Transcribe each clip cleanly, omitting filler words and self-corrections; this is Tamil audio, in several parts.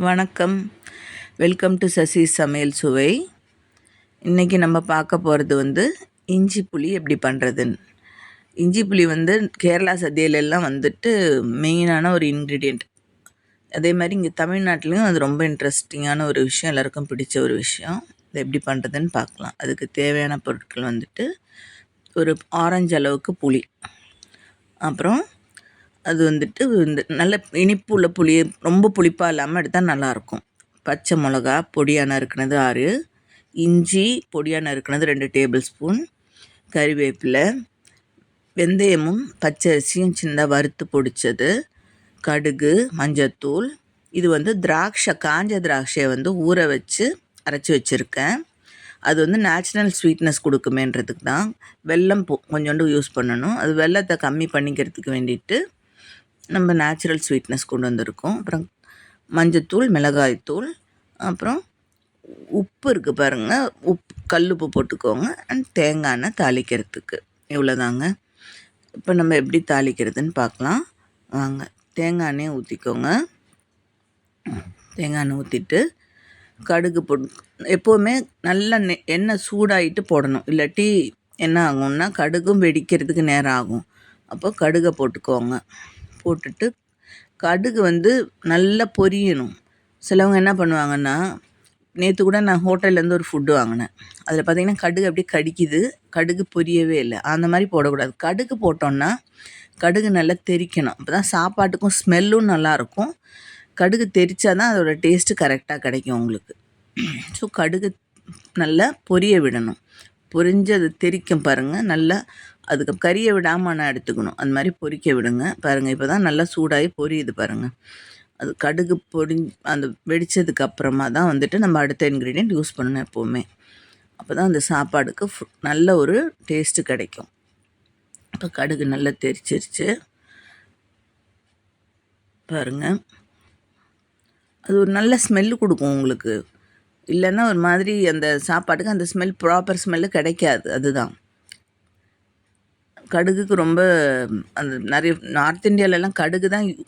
வணக்கம். வெல்கம் டு சசி சமையல் சுவை. இன்றைக்கி நம்ம பார்க்க போகிறது இஞ்சி புளி எப்படி பண்ணுறதுன்னு. இஞ்சி புளி கேரளா சദ്യയിலெல்லாம் மெயினான ஒரு இன்க்ரீடியண்ட். அதே மாதிரி இங்கே தமிழ்நாட்டிலையும் அது ரொம்ப இன்ட்ரெஸ்டிங்கான ஒரு விஷயம், எல்லாருக்கும் பிடிச்ச ஒரு விஷயம். இது எப்படி பண்ணுறதுன்னு பார்க்கலாம். அதுக்கு தேவையான பொருட்கள் ஒரு ஆரஞ்சு அளவுக்கு புளி, அப்புறம் அது நல்ல இனிப்பு உள்ள புளி, ரொம்ப புளிப்பாக இல்லாமல் எடுத்தால் நல்லாயிருக்கும். பச்சை மிளகா பொடியாக நறுக்குனது 6, இஞ்சி பொடியாக நறுக்குனது 2 டேபிள் ஸ்பூன், கறிவேப்பிலை, வெந்தயமும் பச்சரிசியும் சின்னதாக வறுத்து பொடித்தது, கடுகு, மஞ்சத்தூள். இது திராட்சை, காஞ்ச திராட்சையை ஊற வச்சு அரைச்சி வச்சுருக்கேன். அது நேச்சுரல் ஸ்வீட்னஸ் கொடுக்குமேன்றதுக்கு தான். வெல்லம் கொஞ்சோண்டு யூஸ் பண்ணணும். அது வெல்லத்தை கம்மி பண்ணிக்கிறதுக்கு வேண்டிட்டு நம்ம நேச்சுரல் ஸ்வீட்னஸ் கொண்டு வந்திருக்கோம். அப்புறம் மஞ்சத்தூள், மிளகாய்த்தூள், அப்புறம் உப்பு இருக்குது பாருங்கள், கல் உப்பு போட்டுக்கோங்க. அண்ட் தேங்காய் எண்ணெய் தாளிக்கிறதுக்கு. இவ்வளோதாங்க. இப்போ நம்ம எப்படி தாளிக்கிறதுன்னு பார்க்கலாம் வாங்க. தேங்காய் எண்ணெயை ஊற்றிக்கோங்க. தேங்காய் எண்ணெய் ஊற்றிட்டு கடுகு எப்போவுமே நல்லா எண்ணெய் சூடாகிட்டு போடணும், இல்லாட்டி என்ன ஆகும்னா கடுகும் வெடிக்கிறதுக்கு நேரம் ஆகும். அப்போ கடுகை போட்டுக்கோங்க. போட்டுட்டு கடுகு நல்லா பொரியணும். சிலவங்க என்ன பண்ணுவாங்கன்னா, நேற்று கூட நான் ஹோட்டல்லேருந்து ஒரு ஃபுட்டு வாங்கினேன். அதில் பார்த்திங்கன்னா கடுகு அப்படியே கடிக்குது, கடுகு பொரியவே இல்லை. அந்த மாதிரி போடக்கூடாது. கடுகு போட்டோன்னா கடுகு நல்லா தெறிக்கணும். அப்போ தான் சாப்பாட்டுக்கும் ஸ்மெல்லும் நல்லாயிருக்கும். கடுகு தெறிச்சா தான் அதோடய டேஸ்ட்டு கரெக்டாக கிடைக்கும் உங்களுக்கு. ஸோ கடுகு நல்லா பொரிய விடணும். பொரிஞ்சு அது தெறிக்கும் பாருங்கள். நல்லா அதுக்கு கறியை விடாமல் நான் எடுத்துக்கணும். அந்த மாதிரி பொரிக்க விடுங்க. பாருங்கள், இப்போ தான் நல்லா சூடாகி பொரியுது பாருங்கள். அது கடுகு அந்த வெடித்ததுக்கு அப்புறமா தான் நம்ம அடுத்த இன்க்ரீடியண்ட் யூஸ் பண்ணணும் எப்போவுமே. அப்போ தான் அந்த சாப்பாடுக்கு நல்ல ஒரு டேஸ்ட்டு கிடைக்கும். இப்போ கடுகு நல்லா தெரிச்சிருச்சு பாருங்கள். அது ஒரு நல்ல ஸ்மெல்லு கொடுக்கும் உங்களுக்கு. இல்லைன்னா ஒரு மாதிரி அந்த சாப்பாட்டுக்கு அந்த ஸ்மெல், ப்ராப்பர் ஸ்மெல்லு கிடைக்காது. அதுதான் கடுகுக்கு ரொம்ப அந்த நிறைய நார்த் இந்தியாவிலலாம்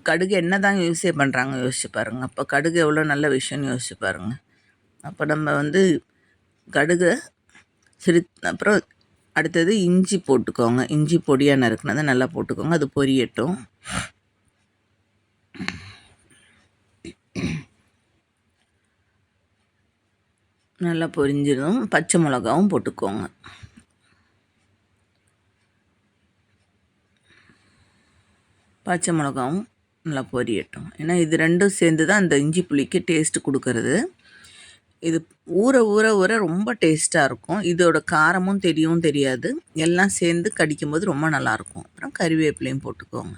கடுகு எண்ணெய் தான் யூஸே பண்ணுறாங்க. யோசிச்சு பாருங்கள். அப்போ கடுகு எவ்வளோ நல்ல விஷயம்னு யோசிச்சு பாருங்கள். அப்போ நம்ம கடுகு அப்புறம் அடுத்தது இஞ்சி போட்டுக்கோங்க. இஞ்சி பொடியாக நறுக்குனதை நல்லா போட்டுக்கோங்க. அது பொரியட்டும். நல்லா பொரிஞ்சிடும். பச்சை மிளகாவும் போட்டுக்கோங்க. பச்சை மிளகாவும் நல்லா பொரியட்டும். ஏன்னா இது ரெண்டும் சேர்ந்து தான் அந்த இஞ்சி புளிக்கு டேஸ்ட்டு கொடுக்கறது. இது ஊற ஊற ஊற ரொம்ப டேஸ்ட்டாக இருக்கும். இதோட காரமும் தெரியாது. எல்லாம் சேர்ந்து கடிக்கும்போது ரொம்ப நல்லாயிருக்கும். அப்புறம் கறிவேப்பிலையும் போட்டுக்கோங்க.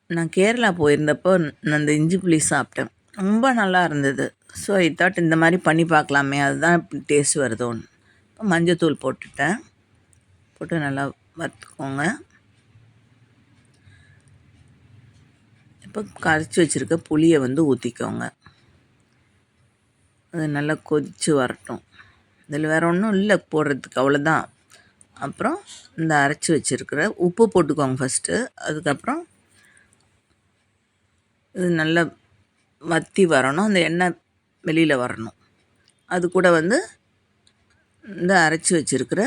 நான் கேரளா போயிருந்தப்போ நான் அந்த இஞ்சி புளி சாப்பிட்டேன். ரொம்ப நல்லா இருந்தது. ஸோ ஐ தாட் இந்த மாதிரி பண்ணி பார்க்கலாமே, அதுதான் இப்படி டேஸ்ட் வருதோன்னு. இப்போ மஞ்சத்தூள் போட்டுட்டேன். போட்டு நல்லா வறுத்துக்கோங்க. இப்போ கரைச்சி வச்சுருக்க புளியை ஊற்றிக்கோங்க. அது நல்லா கொதித்து வரட்டும். இதில் வேறு ஒன்றும் இல்லை போடுறதுக்கு, அவ்வளோதான். அப்புறம் இந்த அரைச்சி வச்சுருக்கிற உப்பு போட்டுக்கோங்க ஃபஸ்ட்டு. அதுக்கப்புறம் இது நல்லா வற்றி வரணும், அந்த எண்ணெய் வெளியில் வரணும். அது கூட இந்த அரைச்சி வச்சுருக்கிற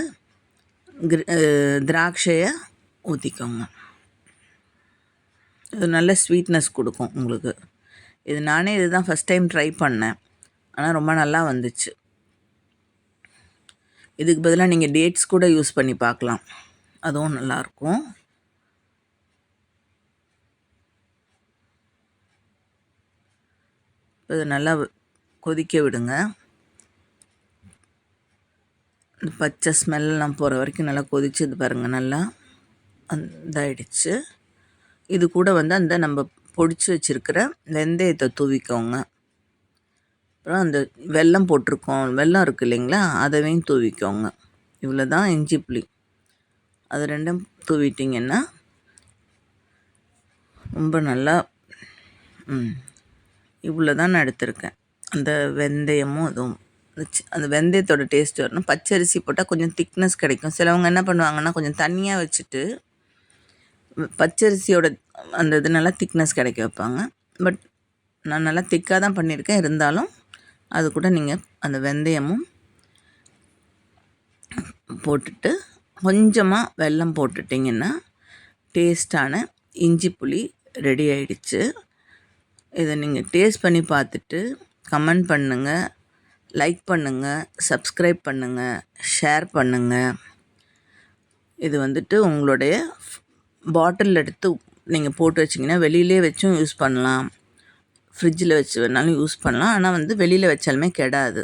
திராட்சையை ஊற்றிக்கோங்க. இது நல்ல ஸ்வீட்னஸ் கொடுக்கும் உங்களுக்கு. இது நானே இதுதான் ஃபஸ்ட் டைம் ட்ரை பண்ணேன். ஆனால் ரொம்ப நல்லா வந்துச்சு. இதுக்கு பதிலாக நீங்கள் டேட்ஸ் கூட யூஸ் பண்ணி பார்க்கலாம், அதுவும் நல்லாயிருக்கும். இது நல்லா கொதிக்க விடுங்க. இந்த பச்சை ஸ்மெல்லாம் போகிற வரைக்கும் நல்லா கொதிச்சது பாருங்கள். நல்லா இதாகிடுச்சு. இது கூட அந்த நம்ம பொடிச்சு வச்சுருக்கிற வெந்தயத்தை தூவிக்கோங்க. அப்புறம் அந்த வெல்லம் போட்டிருக்கோம், வெல்லம் இருக்குது இல்லைங்களா, அதையும் தூவிக்கோங்க. இவ்வளோ தான் இஞ்சி புளி. அது ரெண்டும் தூவிட்டிங்கன்னா ரொம்ப நல்லா இவ்வளோ தான் நான் எடுத்திருக்கேன். அந்த வெந்தயமும் அதுவும் அந்த வெந்தயத்தோட டேஸ்ட் வரணும். பச்சரிசி போட்டால் கொஞ்சம் திக்னஸ் கிடைக்கும். சிலவங்க என்ன பண்ணுவாங்கன்னா கொஞ்சம் தண்ணியாக வச்சுட்டு பச்சரிசியோட அந்த இது நல்லா திக்னஸ் கிடைக்க வைப்பாங்க. பட் நான் நல்லா திக்காக தான் பண்ணியிருக்கேன். இருந்தாலும் அது கூட நீங்கள் அந்த வெந்தயமும் போட்டுட்டு கொஞ்சமாக வெல்லம் போட்டுட்டிங்கன்னா டேஸ்டான இஞ்சி புளி ரெடி ஆயிடுச்சு. இதை நீங்கள் டேஸ்ட் பண்ணி பார்த்துட்டு கமெண்ட் பண்ணுங்கள், லைக் பண்ணுங்கள், சப்ஸ்கிரைப் பண்ணுங்கள், ஷேர் பண்ணுங்கள். இது வந்துட்டு உங்களுடைய பாட்டில் எடுத்து நீங்கள் போட்டு வச்சிங்கன்னா வெளியிலே வச்சும் யூஸ் பண்ணலாம், ஃப்ரிட்ஜில் வச்சு வேணாலும் யூஸ் பண்ணலாம். ஆனால் வெளியில் வச்சாலுமே கெடாது.